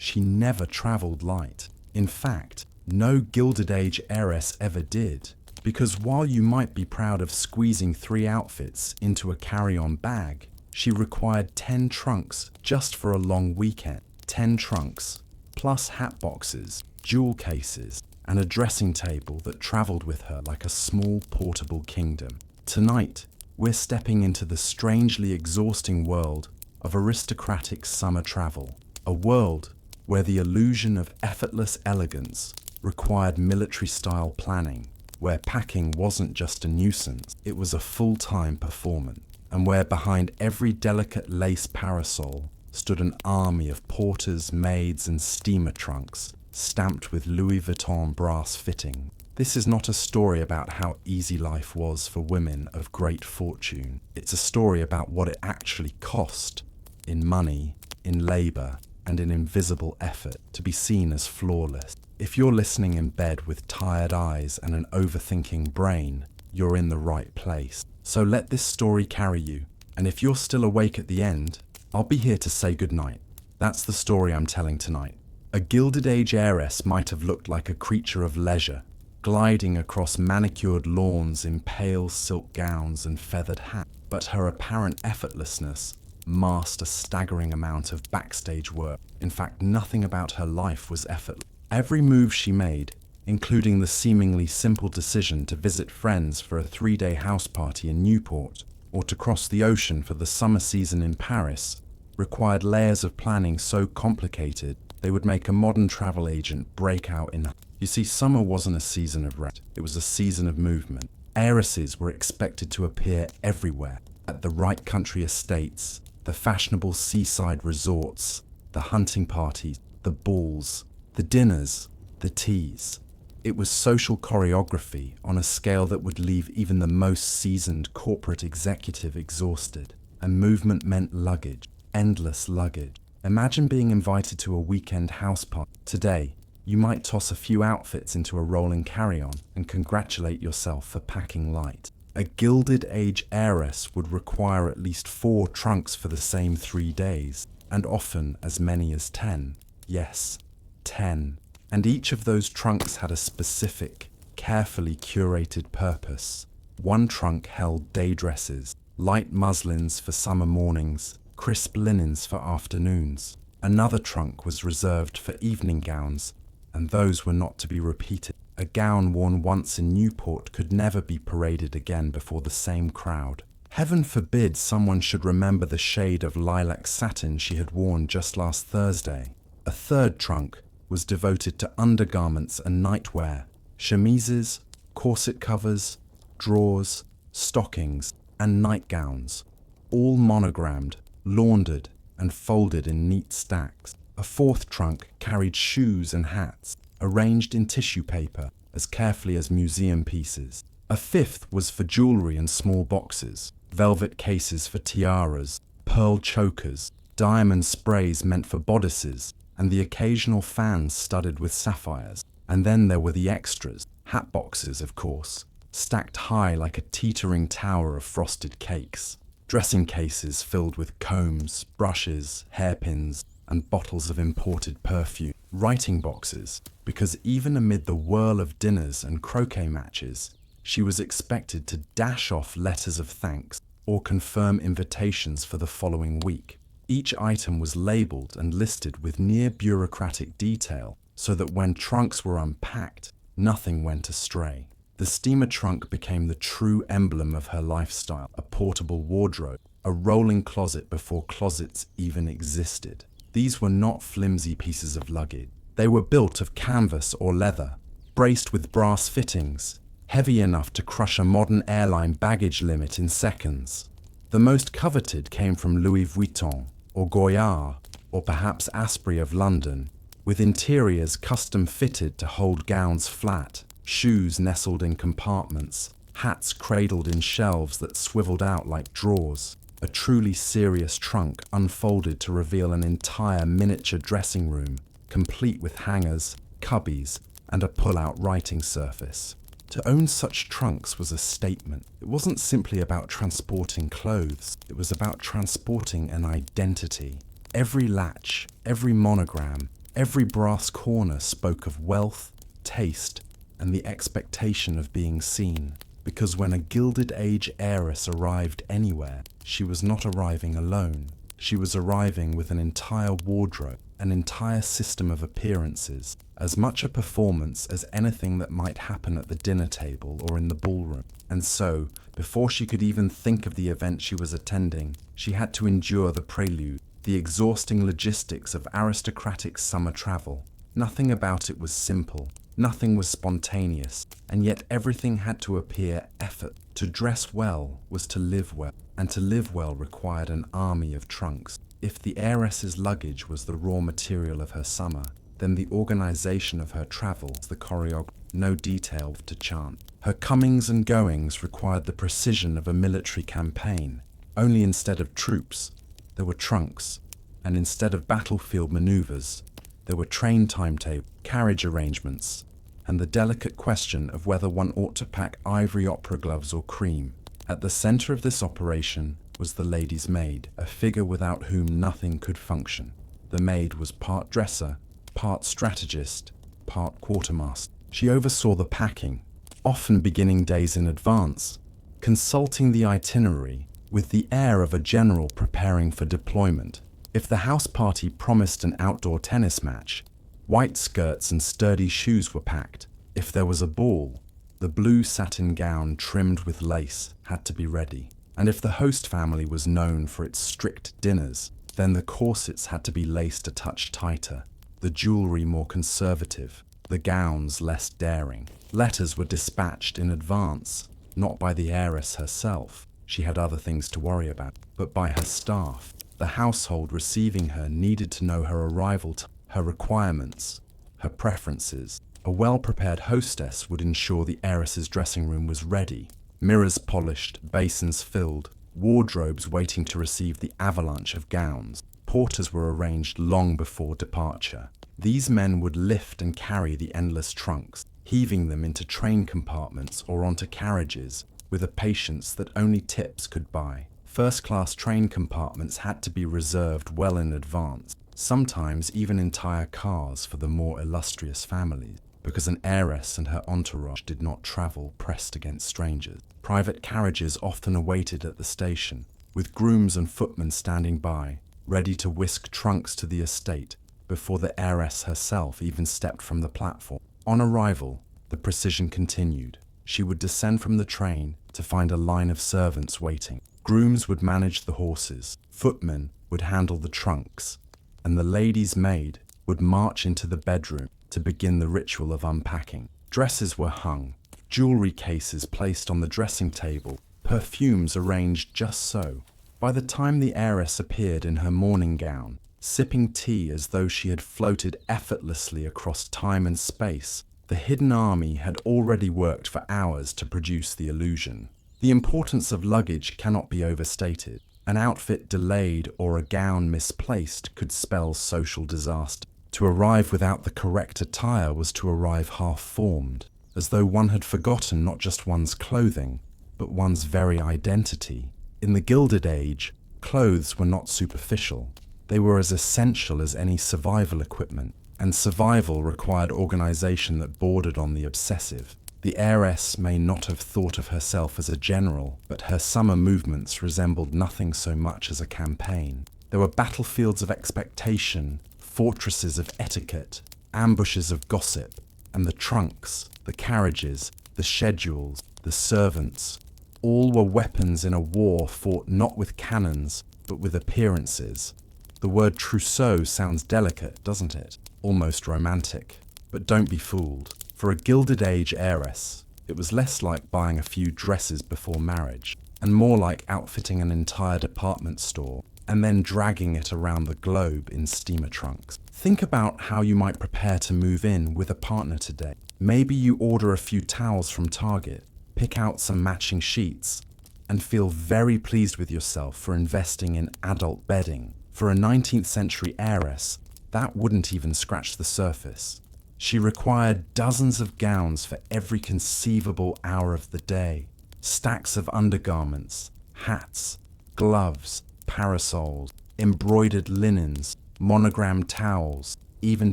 She never traveled light. In fact, no Gilded Age heiress ever did. Because while you might be proud of squeezing 3 outfits into a carry-on bag, she required 10 trunks just for a long weekend. 10 trunks, plus hat boxes, jewel cases, and a dressing table that traveled with her like a small portable kingdom. Tonight, we're stepping into the strangely exhausting world of aristocratic summer travel. A world where the illusion of effortless elegance required military-style planning, where packing wasn't just a nuisance, it was a full-time performance, and where behind every delicate lace parasol stood an army of porters, maids, and steamer trunks stamped with Louis Vuitton brass fitting. This is not a story about how easy life was for women of great fortune. It's a story about what it actually cost in money, in labor, and in invisible effort to be seen as flawless. If you're listening in bed with tired eyes and an overthinking brain, you're in the right place. So let this story carry you, and if you're still awake at the end, I'll be here to say goodnight. That's the story I'm telling tonight. A Gilded Age heiress might have looked like a creature of leisure, gliding across manicured lawns in pale silk gowns and feathered hats, but her apparent effortlessness masked a staggering amount of backstage work. In fact, nothing about her life was effortless. Every move she made, including the seemingly simple decision to visit friends for a 3-day house party in Newport, or to cross the ocean for the summer season in Paris, required layers of planning so complicated they would make a modern travel agent break out in. You see, summer wasn't a season of rest, it was a season of movement. Heiresses were expected to appear everywhere, at the right country estates, the fashionable seaside resorts, the hunting parties, the balls, the dinners, the teas. It was social choreography on a scale that would leave even the most seasoned corporate executive exhausted. And movement meant luggage, endless luggage. Imagine being invited to a weekend house party. Today, you might toss a few outfits into a rolling carry-on and congratulate yourself for packing light. A Gilded Age heiress would require at least 4 trunks for the same 3 days, and often as many as 10. Yes, 10. And each of those trunks had a specific, carefully curated purpose. One trunk held day dresses, light muslins for summer mornings, crisp linens for afternoons. Another trunk was reserved for evening gowns, and those were not to be repeated. A gown worn once in Newport could never be paraded again before the same crowd. Heaven forbid someone should remember the shade of lilac satin she had worn just last Thursday. A third trunk was devoted to undergarments and nightwear, chemises, corset covers, drawers, stockings, and nightgowns, all monogrammed, laundered, and folded in neat stacks. A fourth trunk carried shoes and hats, arranged in tissue paper as carefully as museum pieces. A fifth was for jewelry in small boxes, velvet cases for tiaras, pearl chokers, diamond sprays meant for bodices, and the occasional fans studded with sapphires. And then there were the extras, hat boxes, of course, stacked high like a teetering tower of frosted cakes, dressing cases filled with combs, brushes, hairpins, and bottles of imported perfume, writing boxes, because even amid the whirl of dinners and croquet matches, she was expected to dash off letters of thanks or confirm invitations for the following week. Each item was labeled and listed with near bureaucratic detail so that when trunks were unpacked, nothing went astray. The steamer trunk became the true emblem of her lifestyle, a portable wardrobe, a rolling closet before closets even existed. These were not flimsy pieces of luggage. They were built of canvas or leather, braced with brass fittings, heavy enough to crush a modern airline baggage limit in seconds. The most coveted came from Louis Vuitton, or Goyard, or perhaps Asprey of London, with interiors custom fitted to hold gowns flat, shoes nestled in compartments, hats cradled in shelves that swiveled out like drawers. A truly serious trunk unfolded to reveal an entire miniature dressing room, complete with hangers, cubbies, and a pull-out writing surface. To own such trunks was a statement. It wasn't simply about transporting clothes, it was about transporting an identity. Every latch, every monogram, Every brass corner spoke of wealth, taste, and the expectation of being seen. Because when a Gilded Age heiress arrived anywhere, she was not arriving alone. She was arriving with an entire wardrobe, an entire system of appearances, as much a performance as anything that might happen at the dinner table or in the ballroom. And so, before she could even think of the event she was attending, she had to endure the prelude, the exhausting logistics of aristocratic summer travel. Nothing about it was simple. Nothing was spontaneous, and yet everything had to appear effort. To dress well was to live well, and to live well required an army of trunks. If the heiress's luggage was the raw material of her summer, then the organization of her travels, the choreography, no detail to chant. Her comings and goings required the precision of a military campaign. Only instead of troops, there were trunks, and instead of battlefield maneuvers, there were train timetables, carriage arrangements, and the delicate question of whether one ought to pack ivory opera gloves or cream. At the center of this operation was the lady's maid, a figure without whom nothing could function. The maid was part dresser, part strategist, part quartermaster. She oversaw the packing, often beginning days in advance, consulting the itinerary with the air of a general preparing for deployment. If the house party promised an outdoor tennis match, white skirts and sturdy shoes were packed. If there was a ball, the blue satin gown trimmed with lace had to be ready. And if the host family was known for its strict dinners, then the corsets had to be laced a touch tighter, the jewelry more conservative, the gowns less daring. Letters were dispatched in advance, not by the heiress herself. She had other things to worry about, but by her staff. The household receiving her needed to know her arrival time, her requirements, her preferences. A well-prepared hostess would ensure the heiress's dressing room was ready, mirrors polished, basins filled, wardrobes waiting to receive the avalanche of gowns. Porters were arranged long before departure. These men would lift and carry the endless trunks, heaving them into train compartments or onto carriages with a patience that only tips could buy. First-class train compartments had to be reserved well in advance, sometimes even entire cars for the more illustrious families, because an heiress and her entourage did not travel pressed against strangers. Private carriages often awaited at the station, with grooms and footmen standing by, ready to whisk trunks to the estate before the heiress herself even stepped from the platform. On arrival, the procession continued. She would descend from the train to find a line of servants waiting. Grooms would manage the horses, footmen would handle the trunks, and the lady's maid would march into the bedroom to begin the ritual of unpacking. Dresses were hung, jewelry cases placed on the dressing table, perfumes arranged just so. By the time the heiress appeared in her morning gown, sipping tea as though she had floated effortlessly across time and space, the hidden army had already worked for hours to produce the illusion. The importance of luggage cannot be overstated. An outfit delayed or a gown misplaced could spell social disaster. To arrive without the correct attire was to arrive half-formed, as though one had forgotten not just one's clothing, but one's very identity. In the Gilded Age, clothes were not superficial. They were as essential as any survival equipment, and survival required organization that bordered on the obsessive. The heiress may not have thought of herself as a general, but her summer movements resembled nothing so much as a campaign. There were battlefields of expectation, fortresses of etiquette, ambushes of gossip, and the trunks, the carriages, the schedules, the servants, all were weapons in a war fought not with cannons, but with appearances. The word trousseau sounds delicate, doesn't it? Almost romantic. But don't be fooled. For a Gilded Age heiress, it was less like buying a few dresses before marriage, and more like outfitting an entire department store, and then dragging it around the globe in steamer trunks. Think about how you might prepare to move in with a partner today. Maybe you order a few towels from Target, pick out some matching sheets, and feel very pleased with yourself for investing in adult bedding. For a 19th century heiress, that wouldn't even scratch the surface. She required dozens of gowns for every conceivable hour of the day, stacks of undergarments, hats, gloves, parasols, embroidered linens, monogrammed towels, even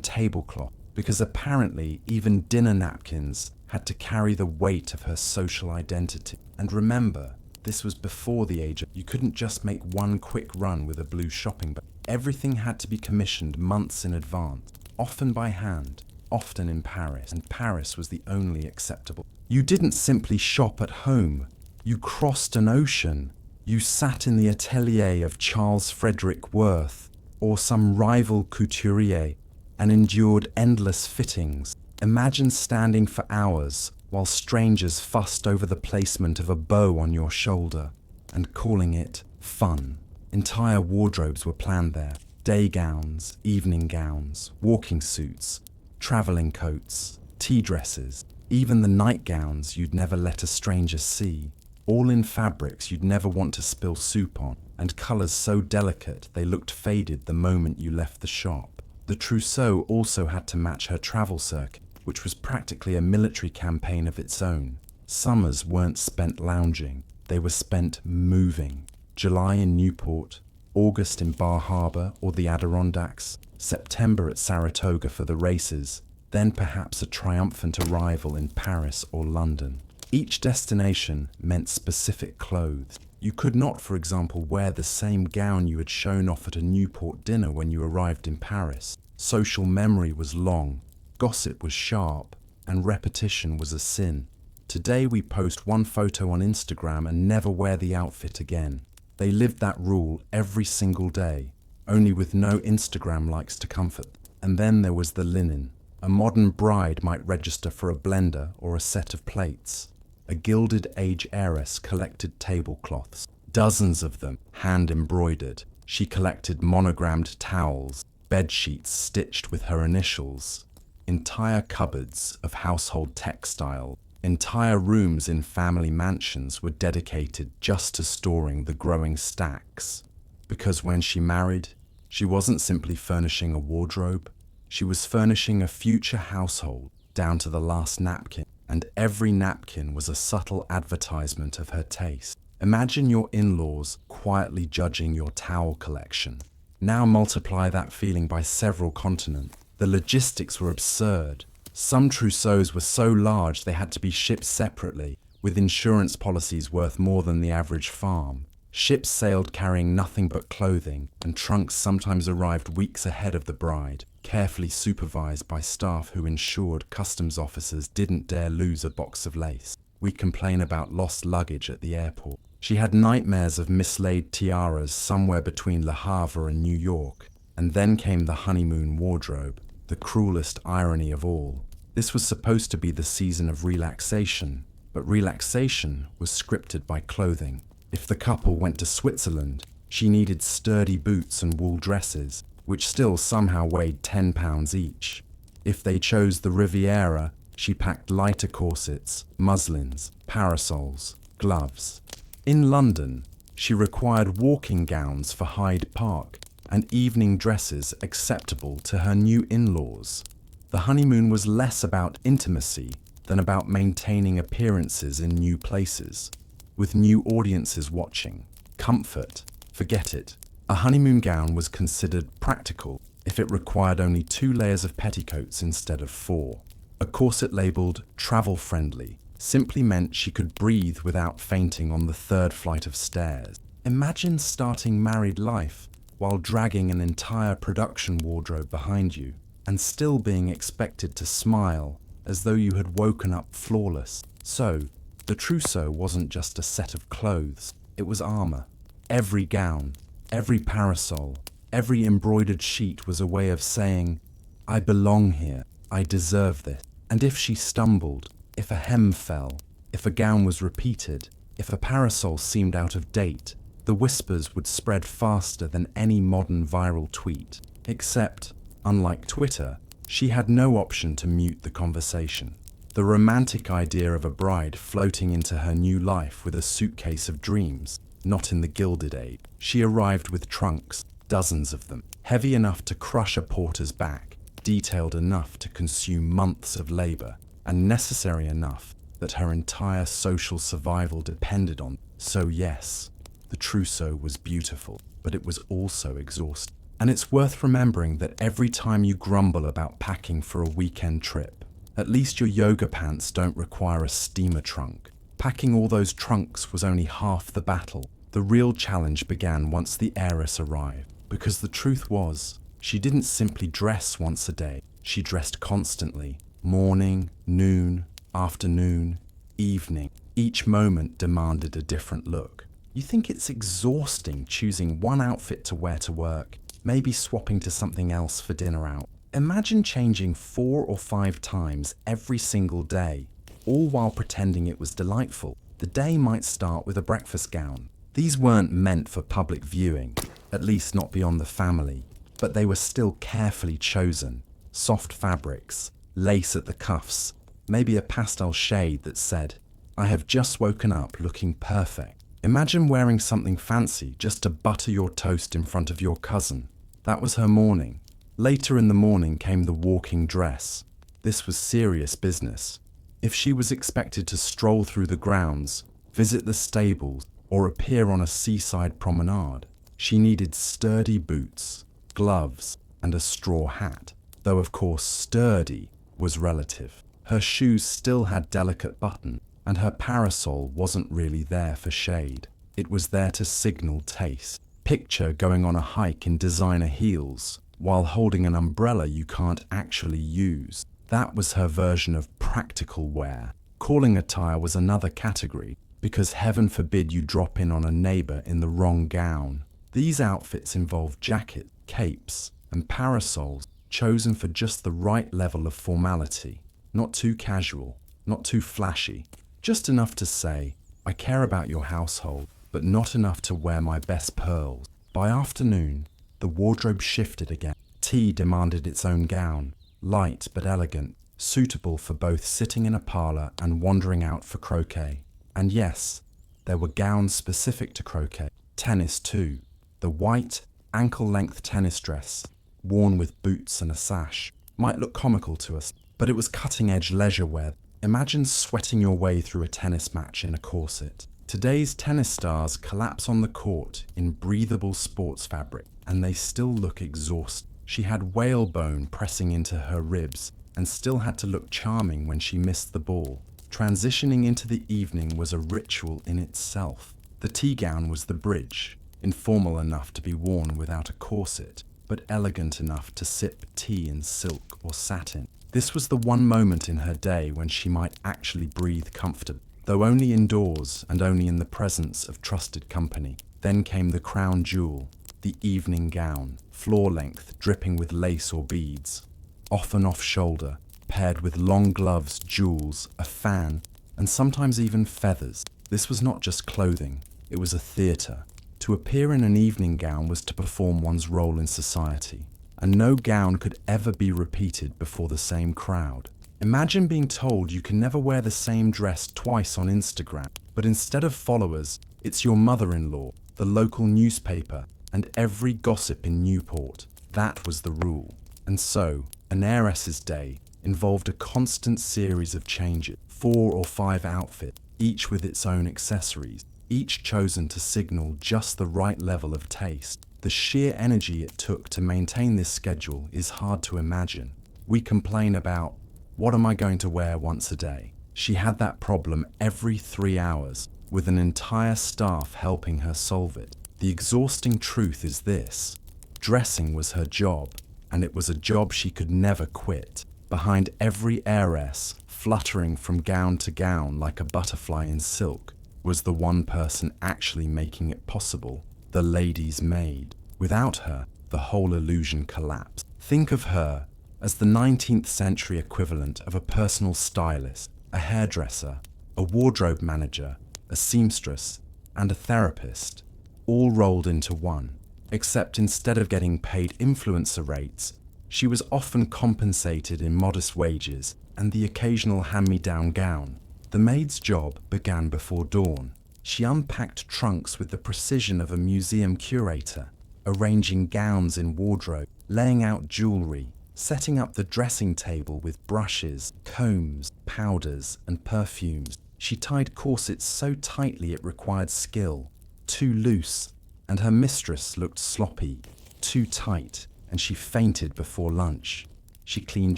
tablecloth, because apparently even dinner napkins had to carry the weight of her social identity. And remember, this was before the age of you couldn't just make one quick run with a blue shopping bag. Everything had to be commissioned months in advance, often by hand, often in Paris, and Paris was the only acceptable. You didn't simply shop at home, you crossed an ocean. You sat in the atelier of Charles Frederick Worth or some rival couturier and endured endless fittings. Imagine standing for hours while strangers fussed over the placement of a bow on your shoulder and calling it fun. Entire wardrobes were planned there. Day gowns, evening gowns, walking suits, traveling coats, tea dresses, even the nightgowns you'd never let a stranger see. All in fabrics you'd never want to spill soup on, and colours so delicate they looked faded the moment you left the shop. The trousseau also had to match her travel circuit, which was practically a military campaign of its own. Summers weren't spent lounging, they were spent moving. July in Newport, August in Bar Harbor or the Adirondacks, September at Saratoga for the races, then perhaps a triumphant arrival in Paris or London. Each destination meant specific clothes. You could not, for example, wear the same gown you had shown off at a Newport dinner when you arrived in Paris. Social memory was long, gossip was sharp, and repetition was a sin. Today we post one photo on Instagram and never wear the outfit again. They lived that rule every single day, only with no Instagram likes to comfort. And then there was the linen. A modern bride might register for a blender or a set of plates. A Gilded Age heiress collected tablecloths, dozens of them hand-embroidered. She collected monogrammed towels, bed sheets stitched with her initials, entire cupboards of household textile. Entire rooms in family mansions were dedicated just to storing the growing stacks. Because when she married, she wasn't simply furnishing a wardrobe, she was furnishing a future household down to the last napkin. And every napkin was a subtle advertisement of her taste. Imagine your in-laws quietly judging your towel collection. Now multiply that feeling by several continents. The logistics were absurd. Some trousseaux were so large they had to be shipped separately, with insurance policies worth more than the average farm. Ships sailed carrying nothing but clothing, and trunks sometimes arrived weeks ahead of the bride, carefully supervised by staff who ensured customs officers didn't dare lose a box of lace. We complain about lost luggage at the airport. She had nightmares of mislaid tiaras somewhere between Le Havre and New York. And then came the honeymoon wardrobe, the cruelest irony of all. This was supposed to be the season of relaxation, but relaxation was scripted by clothing. If the couple went to Switzerland, she needed sturdy boots and wool dresses, which still somehow weighed 10 pounds each. If they chose the Riviera, she packed lighter corsets, muslins, parasols, gloves. In London, she required walking gowns for Hyde Park and evening dresses acceptable to her new in-laws. The honeymoon was less about intimacy than about maintaining appearances in new places, with new audiences watching. Comfort, forget it. A honeymoon gown was considered practical if it required only 2 layers of petticoats instead of 4. A corset labelled travel-friendly simply meant she could breathe without fainting on the 3rd flight of stairs. Imagine starting married life while dragging an entire production wardrobe behind you and still being expected to smile as though you had woken up flawless. So, the trousseau wasn't just a set of clothes, it was armor. Every gown, every parasol, every embroidered sheet was a way of saying, I belong here, I deserve this. And if she stumbled, if a hem fell, if a gown was repeated, if a parasol seemed out of date, the whispers would spread faster than any modern viral tweet. Except, unlike Twitter, she had no option to mute the conversation. The romantic idea of a bride floating into her new life with a suitcase of dreams, not in the Gilded Age. She arrived with trunks, dozens of them, heavy enough to crush a porter's back, detailed enough to consume months of labor, and necessary enough that her entire social survival depended on. So yes, the trousseau was beautiful, but it was also exhausting. And it's worth remembering that every time you grumble about packing for a weekend trip, at least your yoga pants don't require a steamer trunk. Packing all those trunks was only half the battle. The real challenge began once the heiress arrived, because the truth was, she didn't simply dress once a day. She dressed constantly, morning, noon, afternoon, evening. Each moment demanded a different look. You think it's exhausting choosing one outfit to wear to work, maybe swapping to something else for dinner out. Imagine changing 4 or 5 times every single day, all while pretending it was delightful. The day might start with a breakfast gown. These weren't meant for public viewing, at least not beyond the family, but they were still carefully chosen. Soft fabrics, lace at the cuffs, maybe a pastel shade that said, "I have just woken up looking perfect." Imagine wearing something fancy just to butter your toast in front of your cousin. That was her morning. Later in the morning came the walking dress. This was serious business. If she was expected to stroll through the grounds, visit the stables, or appear on a seaside promenade, she needed sturdy boots, gloves, and a straw hat, though of course sturdy was relative. Her shoes still had delicate buttons, and her parasol wasn't really there for shade. It was there to signal taste. Picture going on a hike in designer heels, while holding an umbrella you can't actually use. That was her version of practical wear. Calling attire was another category, because heaven forbid you drop in on a neighbor in the wrong gown. These outfits involved jackets, capes, and parasols chosen for just the right level of formality. Not too casual, not too flashy, just enough to say, "I care about your household," but not enough to wear my best pearls. By afternoon, the wardrobe shifted again. Tea demanded its own gown, light but elegant, suitable for both sitting in a parlor and wandering out for croquet. And yes, there were gowns specific to croquet. Tennis too. The white, ankle-length tennis dress, worn with boots and a sash, might look comical to us, but it was cutting-edge leisure wear. Imagine sweating your way through a tennis match in a corset. Today's tennis stars collapse on the court in breathable sports fabric, and they still look exhausted. She had whalebone pressing into her ribs and still had to look charming when she missed the ball. Transitioning into the evening was a ritual in itself. The tea gown was the bridge, informal enough to be worn without a corset, but elegant enough to sip tea in silk or satin. This was the one moment in her day when she might actually breathe comfortably, though only indoors and only in the presence of trusted company. Then came the crown jewel, the evening gown, floor length, dripping with lace or beads, often off shoulder, paired with long gloves, jewels, a fan, and sometimes even feathers. This was not just clothing, it was a theatre. To appear in an evening gown was to perform one's role in society, and no gown could ever be repeated before the same crowd. Imagine being told you can never wear the same dress twice on Instagram, but instead of followers, it's your mother-in-law, the local newspaper, and every gossip in Newport. That was the rule. And so, an heiress's day involved a constant series of changes, 4 or 5 outfits, each with its own accessories, each chosen to signal just the right level of taste. The sheer energy it took to maintain this schedule is hard to imagine. We complain about, what am I going to wear once a day? She had that problem every 3 hours, with an entire staff helping her solve it. The exhausting truth is this: dressing was her job, and it was a job she could never quit. Behind every heiress, fluttering from gown to gown like a butterfly in silk, was the one person actually making it possible, the lady's maid. Without her, the whole illusion collapsed. Think of her as the 19th century equivalent of a personal stylist, a hairdresser, a wardrobe manager, a seamstress, and a therapist, all rolled into one. Except instead of getting paid influencer rates, she was often compensated in modest wages and the occasional hand-me-down gown. The maid's job began before dawn. She unpacked trunks with the precision of a museum curator, arranging gowns in wardrobe, laying out jewelry, setting up the dressing table with brushes, combs, powders, and perfumes. She tied corsets so tightly it required skill. Too loose, and her mistress looked sloppy. too tight, and she fainted before lunch. She cleaned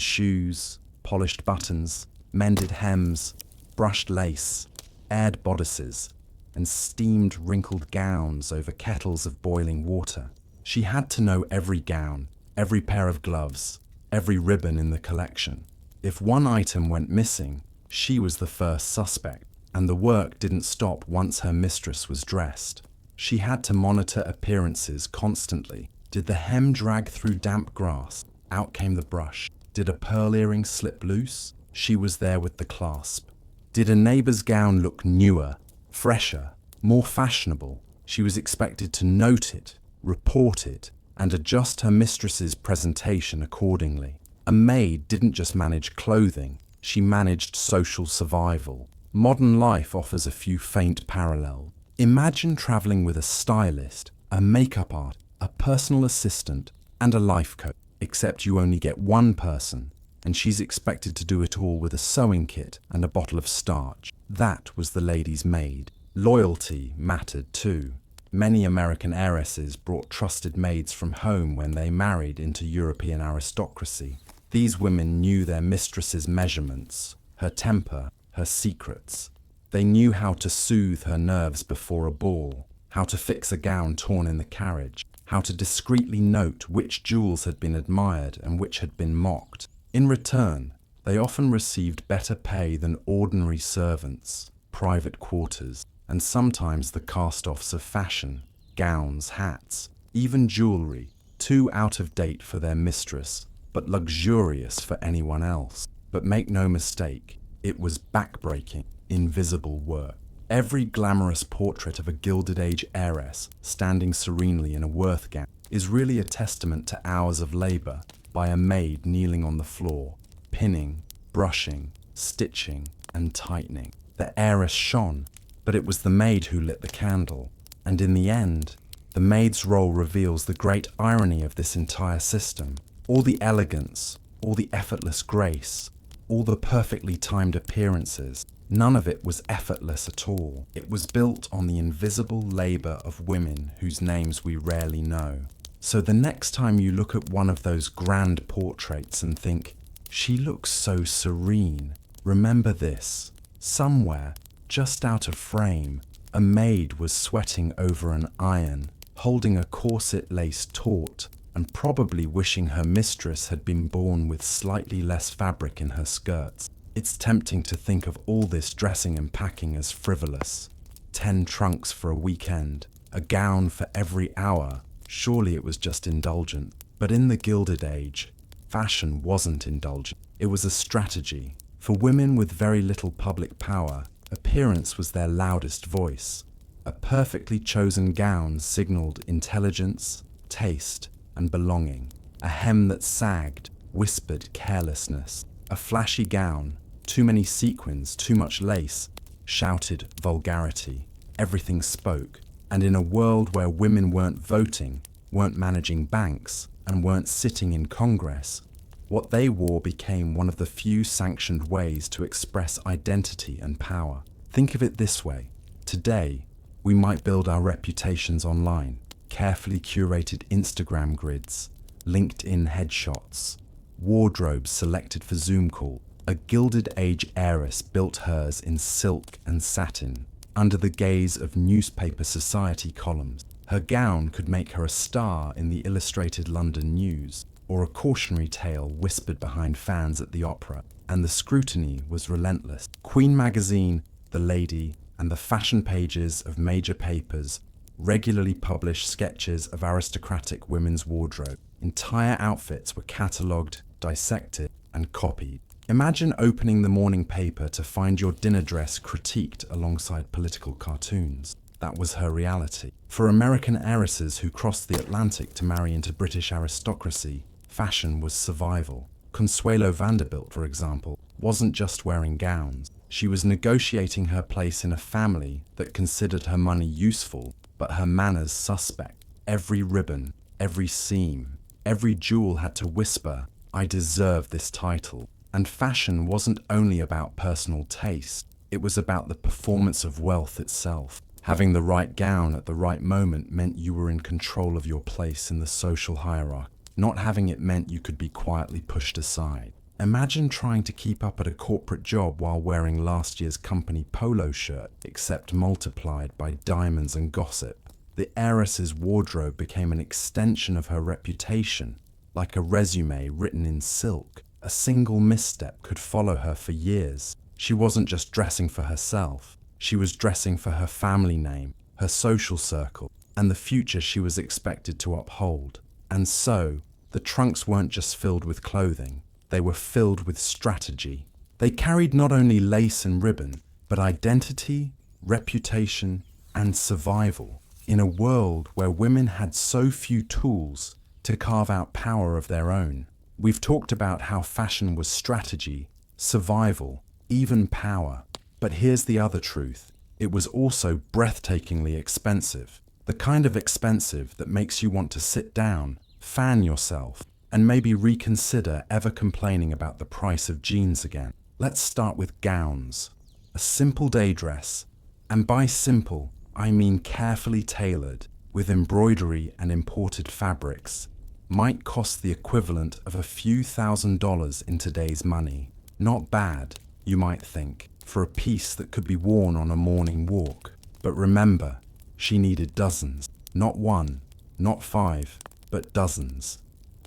shoes, polished buttons, mended hems, brushed lace, aired bodices, and steamed wrinkled gowns over kettles of boiling water. She had to know every gown, every pair of gloves, every ribbon in the collection. If one item went missing, she was the first suspect, and the work didn't stop once her mistress was dressed. She had to monitor appearances constantly. Did the hem drag through damp grass? Out came the brush. Did a pearl earring slip loose? She was there with the clasp. Did a neighbour's gown look newer, fresher, more fashionable? She was expected to note it, report it, and adjust her mistress's presentation accordingly. A maid didn't just manage clothing, she managed social survival. Modern life offers a few faint parallels. Imagine travelling with a stylist, a makeup artist, a personal assistant, and a life coach, except you only get one person, and she's expected to do it all with a sewing kit and a bottle of starch. That was the lady's maid. Loyalty mattered too. Many American heiresses brought trusted maids from home when they married into European aristocracy. These women knew their mistress's measurements, her temper, her secrets. They knew how to soothe her nerves before a ball, how to fix a gown torn in the carriage, how to discreetly note which jewels had been admired and which had been mocked. In return, they often received better pay than ordinary servants, private quarters, and sometimes the cast-offs of fashion, gowns, hats, even jewellery, too out of date for their mistress, but luxurious for anyone else. But make no mistake, it was backbreaking, invisible work. Every glamorous portrait of a Gilded Age heiress standing serenely in a Worth gown is really a testament to hours of labour by a maid kneeling on the floor, pinning, brushing, stitching, and tightening. The heiress shone, but it was the maid who lit the candle. And in the end, the maid's role reveals the great irony of this entire system. All the elegance, all the effortless grace, all the perfectly timed appearances, none of it was effortless at all. It was built on the invisible labour of women whose names we rarely know. So the next time you look at one of those grand portraits and think, she looks so serene, remember this. Somewhere, just out of frame, a maid was sweating over an iron, holding a corset lace taut, and probably wishing her mistress had been born with slightly less fabric in her skirts. It's tempting to think of all this dressing and packing as frivolous. 10 trunks for a weekend, a gown for every hour. Surely it was just indulgent. But in the Gilded Age, fashion wasn't indulgent. It was a strategy. For women with very little public power, appearance was their loudest voice. A perfectly chosen gown signalled intelligence, taste, and belonging. A hem that sagged whispered carelessness. A flashy gown, too many sequins, too much lace, shouted vulgarity. Everything spoke. And in a world where women weren't voting, weren't managing banks, and weren't sitting in Congress, what they wore became one of the few sanctioned ways to express identity and power. Think of it this way. Today, we might build our reputations online. Carefully curated Instagram grids, LinkedIn headshots, wardrobes selected for Zoom call. A Gilded Age heiress built hers in silk and satin, under the gaze of newspaper society columns. Her gown could make her a star in the Illustrated London News, or a cautionary tale whispered behind fans at the opera, and the scrutiny was relentless. Queen magazine, The Lady, and the fashion pages of major papers regularly published sketches of aristocratic women's wardrobe. Entire outfits were catalogued, dissected, and copied. Imagine opening the morning paper to find your dinner dress critiqued alongside political cartoons. That was her reality. For American heiresses who crossed the Atlantic to marry into British aristocracy, fashion was survival. Consuelo Vanderbilt, for example, wasn't just wearing gowns. She was negotiating her place in a family that considered her money useful, but her manners suspect. Every ribbon, every seam, every jewel had to whisper, "I deserve this title." And fashion wasn't only about personal taste, it was about the performance of wealth itself. Having the right gown at the right moment meant you were in control of your place in the social hierarchy. Not having it meant you could be quietly pushed aside. Imagine trying to keep up at a corporate job while wearing last year's company polo shirt, except multiplied by diamonds and gossip. The heiress's wardrobe became an extension of her reputation, like a resume written in silk. A single misstep could follow her for years. She wasn't just dressing for herself. She was dressing for her family name, her social circle, and the future she was expected to uphold. And so, the trunks weren't just filled with clothing, they were filled with strategy. They carried not only lace and ribbon, but identity, reputation, and survival. In a world where women had so few tools to carve out power of their own. We've talked about how fashion was strategy, survival, even power. But here's the other truth. It was also breathtakingly expensive. The kind of expensive that makes you want to sit down, fan yourself, and maybe reconsider ever complaining about the price of jeans again. Let's start with gowns. A simple day dress, and by simple, I mean carefully tailored, with embroidery and imported fabrics, might cost the equivalent of a few $1,000s in today's money. Not bad, you might think, for a piece that could be worn on a morning walk. But remember, she needed dozens. Not one, not five, but dozens.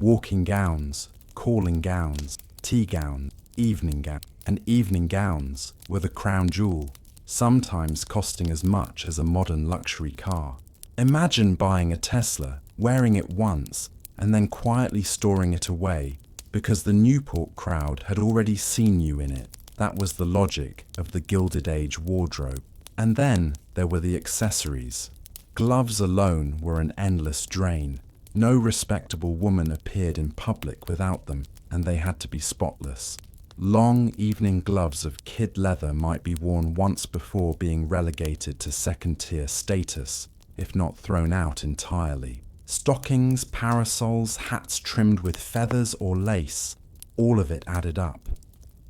Walking gowns, calling gowns, tea gowns, evening gowns. And evening gowns were the crown jewel, sometimes costing as much as a modern luxury car. Imagine buying a Tesla, wearing it once, and then quietly storing it away because the Newport crowd had already seen you in it. That was the logic of the Gilded Age wardrobe. And then there were the accessories. Gloves alone were an endless drain. No respectable woman appeared in public without them, and they had to be spotless. Long evening gloves of kid leather might be worn once before being relegated to second-tier status, if not thrown out entirely. Stockings, parasols, hats trimmed with feathers or lace, all of it added up.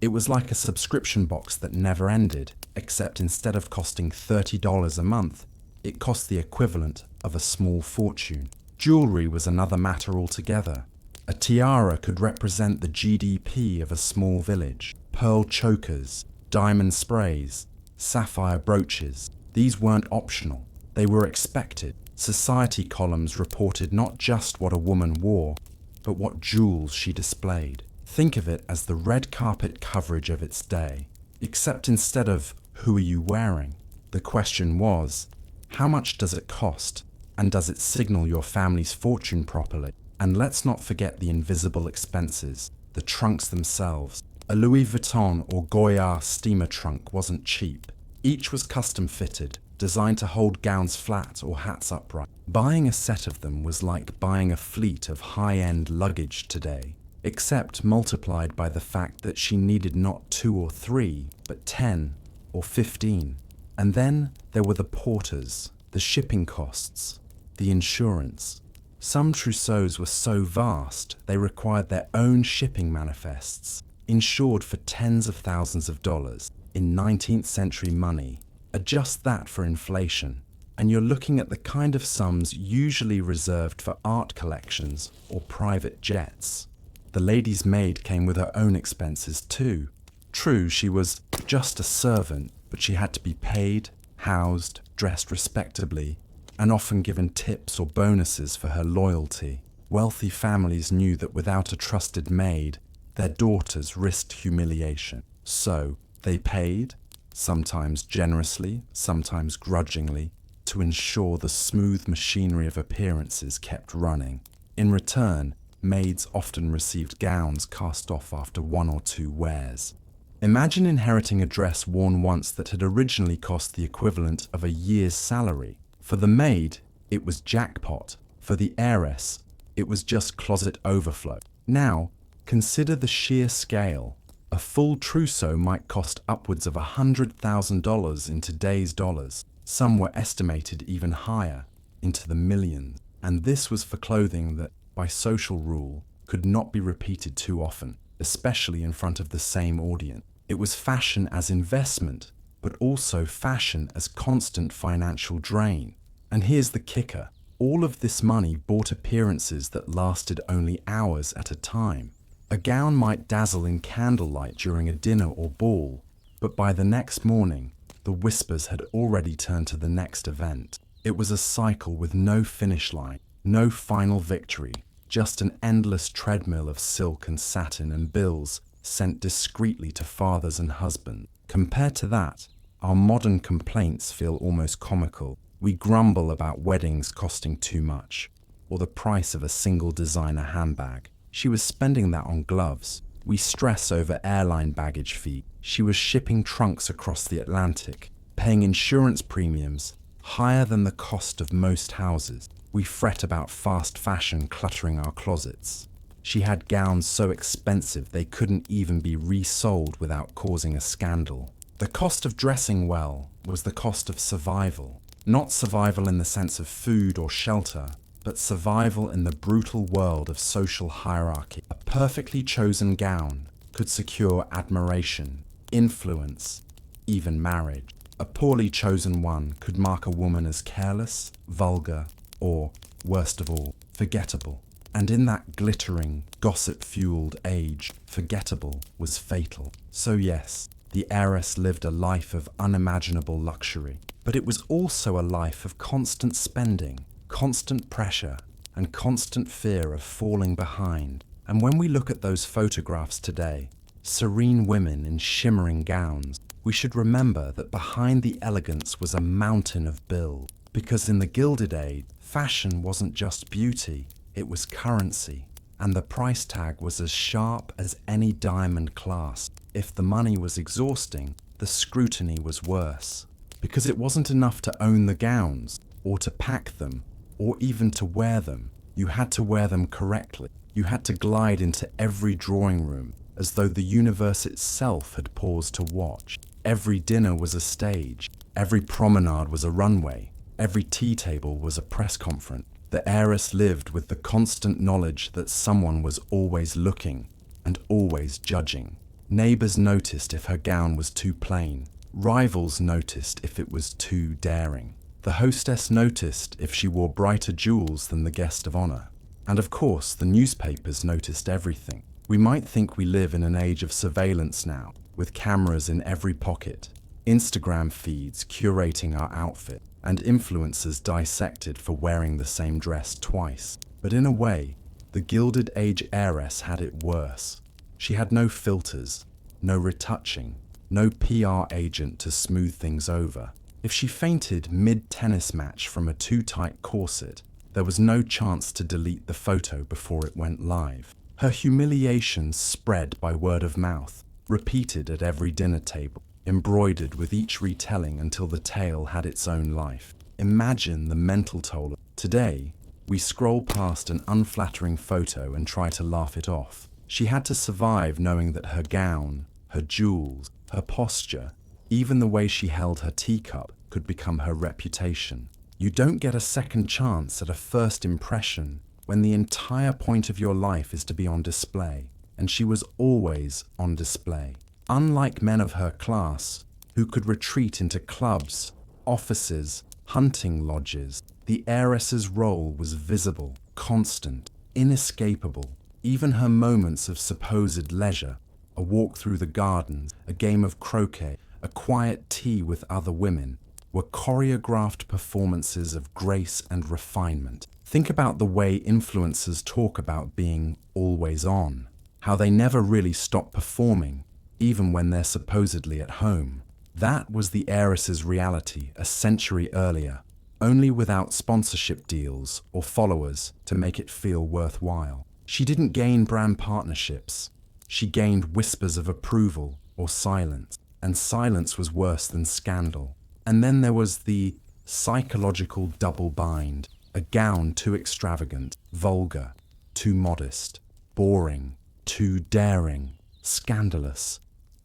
It was like a subscription box that never ended, except instead of costing $30 a month, it cost the equivalent of a small fortune. Jewelry was another matter altogether. A tiara could represent the GDP of a small village. Pearl chokers, diamond sprays, sapphire brooches. These weren't optional. They were expected. Society columns reported not just what a woman wore, but what jewels she displayed. Think of it as the red carpet coverage of its day. Except instead of, who are you wearing? The question was, how much does it cost? And does it signal your family's fortune properly? And let's not forget the invisible expenses, the trunks themselves. A Louis Vuitton or Goya steamer trunk wasn't cheap. Each was custom fitted, designed to hold gowns flat or hats upright. Buying a set of them was like buying a fleet of high-end luggage today, except multiplied by the fact that she needed not 2 or 3, but 10 or 15. And then there were the porters, the shipping costs, the insurance. Some trousseaux were so vast they required their own shipping manifests, insured for tens of thousands of dollars in 19th century money. Adjust that for inflation, and you're looking at the kind of sums usually reserved for art collections or private jets. The lady's maid came with her own expenses too. True, she was just a servant, but she had to be paid, housed, dressed respectably, and often given tips or bonuses for her loyalty. Wealthy families knew that without a trusted maid, their daughters risked humiliation. So they paid, sometimes generously, sometimes grudgingly, to ensure the smooth machinery of appearances kept running. In return, maids often received gowns cast off after 1 or 2 wears. Imagine inheriting a dress worn once that had originally cost the equivalent of a year's salary. For the maid, it was jackpot. For the heiress, it was just closet overflow. Now, consider the sheer scale. A full trousseau might cost upwards of $100,000 in today's dollars. Some were estimated even higher, into the millions. And this was for clothing that, by social rule, could not be repeated too often, especially in front of the same audience. It was fashion as investment, but also fashion as constant financial drain. And here's the kicker. All of this money bought appearances that lasted only hours at a time. A gown might dazzle in candlelight during a dinner or ball, but by the next morning, the whispers had already turned to the next event. It was a cycle with no finish line, no final victory, just an endless treadmill of silk and satin and bills sent discreetly to fathers and husbands. Compared to that, our modern complaints feel almost comical. We grumble about weddings costing too much, or the price of a single designer handbag. She was spending that on gloves. We stress over airline baggage fee. She was shipping trunks across the Atlantic, paying insurance premiums higher than the cost of most houses. We fret about fast fashion cluttering our closets. She had gowns so expensive they couldn't even be resold without causing a scandal. The cost of dressing well was the cost of survival. Not survival in the sense of food or shelter, but survival in the brutal world of social hierarchy. A perfectly chosen gown could secure admiration, influence, even marriage. A poorly chosen one could mark a woman as careless, vulgar, or, worst of all, forgettable. And in that glittering, gossip-fueled age, forgettable was fatal. So yes, the heiress lived a life of unimaginable luxury, but it was also a life of constant spending, constant pressure, and constant fear of falling behind. And when we look at those photographs today, serene women in shimmering gowns, we should remember that behind the elegance was a mountain of bills. Because in the Gilded Age, fashion wasn't just beauty, it was currency. And the price tag was as sharp as any diamond clasp. If the money was exhausting, the scrutiny was worse. Because it wasn't enough to own the gowns, or to pack them, or even to wear them. You had to wear them correctly. You had to glide into every drawing room, as though the universe itself had paused to watch. Every dinner was a stage. Every promenade was a runway. Every tea table was a press conference. The heiress lived with the constant knowledge that someone was always looking and always judging. Neighbors noticed if her gown was too plain. Rivals noticed if it was too daring. The hostess noticed if she wore brighter jewels than the guest of honor. And of course, the newspapers noticed everything. We might think we live in an age of surveillance now, with cameras in every pocket, Instagram feeds curating our outfit, and influencers dissected for wearing the same dress twice. But in a way, the Gilded Age heiress had it worse. She had no filters, no retouching, no PR agent to smooth things over. If she fainted mid-tennis match from a too tight corset, there was no chance to delete the photo before it went live. Her humiliation spread by word of mouth, repeated at every dinner table, embroidered with each retelling until the tale had its own life. Imagine the mental toll. Today, we scroll past an unflattering photo and try to laugh it off. She had to survive knowing that her gown, her jewels, her posture, even the way she held her teacup could become her reputation. You don't get a second chance at a first impression when the entire point of your life is to be on display, and she was always on display. Unlike men of her class, who could retreat into clubs, offices, hunting lodges, the heiress's role was visible, constant, inescapable. Even her moments of supposed leisure, a walk through the gardens, a game of croquet, a quiet tea with other women, were choreographed performances of grace and refinement. Think about the way influencers talk about being always on, how they never really stop performing, even when they're supposedly at home. That was the heiress's reality a century earlier, only without sponsorship deals or followers to make it feel worthwhile. She didn't gain brand partnerships. She gained whispers of approval or silence, and silence was worse than scandal. And then there was the psychological double bind, a gown too extravagant, vulgar, too modest, boring, too daring, scandalous,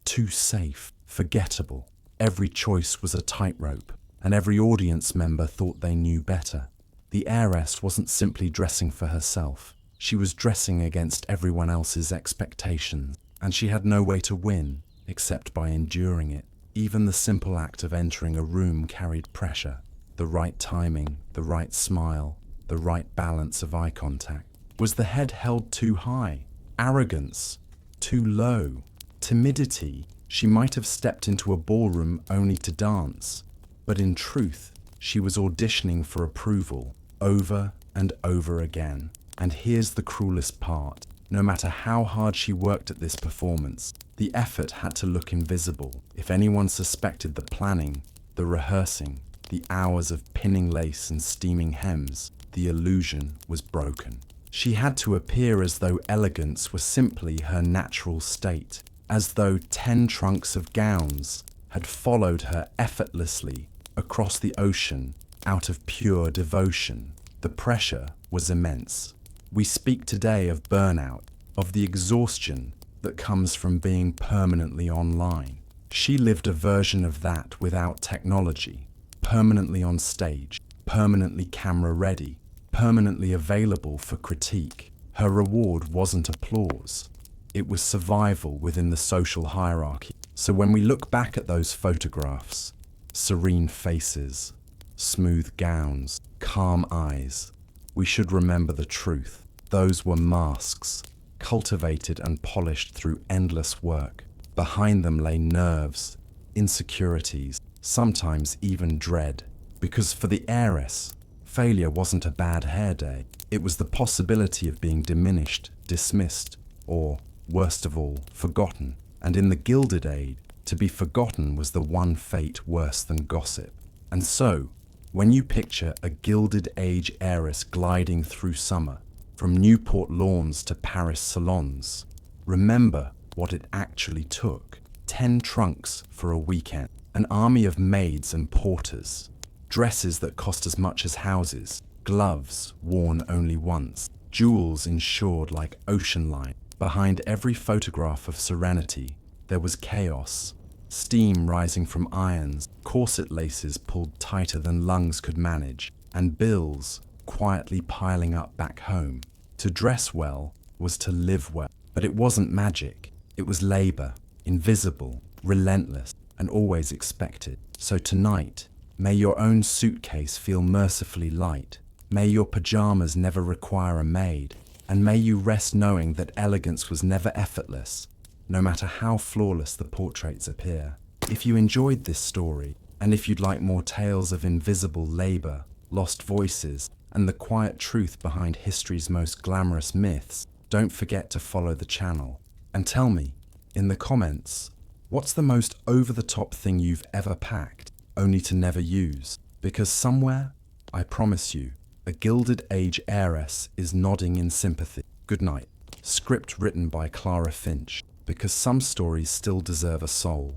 too safe, forgettable. Every choice was a tightrope, and every audience member thought they knew better. The heiress wasn't simply dressing for herself. She was dressing against everyone else's expectations, and she had no way to win except by enduring it. Even the simple act of entering a room carried pressure. The right timing, the right smile, the right balance of eye contact. Was the head held too high? Arrogance? Too low? Timidity? She might have stepped into a ballroom only to dance. But in truth, she was auditioning for approval, over and over again. And here's the cruelest part. No matter how hard she worked at this performance, the effort had to look invisible. If anyone suspected the planning, the rehearsing, the hours of pinning lace and steaming hems, the illusion was broken. She had to appear as though elegance was simply her natural state, as though 10 trunks of gowns had followed her effortlessly across the ocean out of pure devotion. The pressure was immense. We speak today of burnout, of the exhaustion that comes from being permanently online. She lived a version of that without technology, permanently on stage, permanently camera ready, permanently available for critique. Her reward wasn't applause. It was survival within the social hierarchy. So when we look back at those photographs, serene faces, smooth gowns, calm eyes, we should remember the truth. Those were masks, cultivated and polished through endless work. Behind them lay nerves, insecurities, sometimes even dread. Because for the heiress, failure wasn't a bad hair day. It was the possibility of being diminished, dismissed, or, worst of all, forgotten. And in the Gilded Age, to be forgotten was the one fate worse than gossip. And so, when you picture a Gilded Age heiress gliding through summer, from Newport lawns to Paris salons, remember what it actually took. 10 trunks for a weekend, an army of maids and porters, dresses that cost as much as houses, gloves worn only once, jewels insured like ocean line. Behind every photograph of serenity, there was chaos. Steam rising from irons, corset laces pulled tighter than lungs could manage, and bills quietly piling up back home. To dress well was to live well, but it wasn't magic. It was labor, invisible, relentless, and always expected. So tonight, may your own suitcase feel mercifully light. May your pajamas never require a maid. And may you rest knowing that elegance was never effortless, no matter how flawless the portraits appear. If you enjoyed this story, and if you'd like more tales of invisible labor, lost voices, and the quiet truth behind history's most glamorous myths, don't forget to follow the channel. And tell me, in the comments, what's the most over-the-top thing you've ever packed, only to never use? Because somewhere, I promise you, a Gilded Age heiress is nodding in sympathy. Good night. Script written by Clara Finch, because some stories still deserve a soul.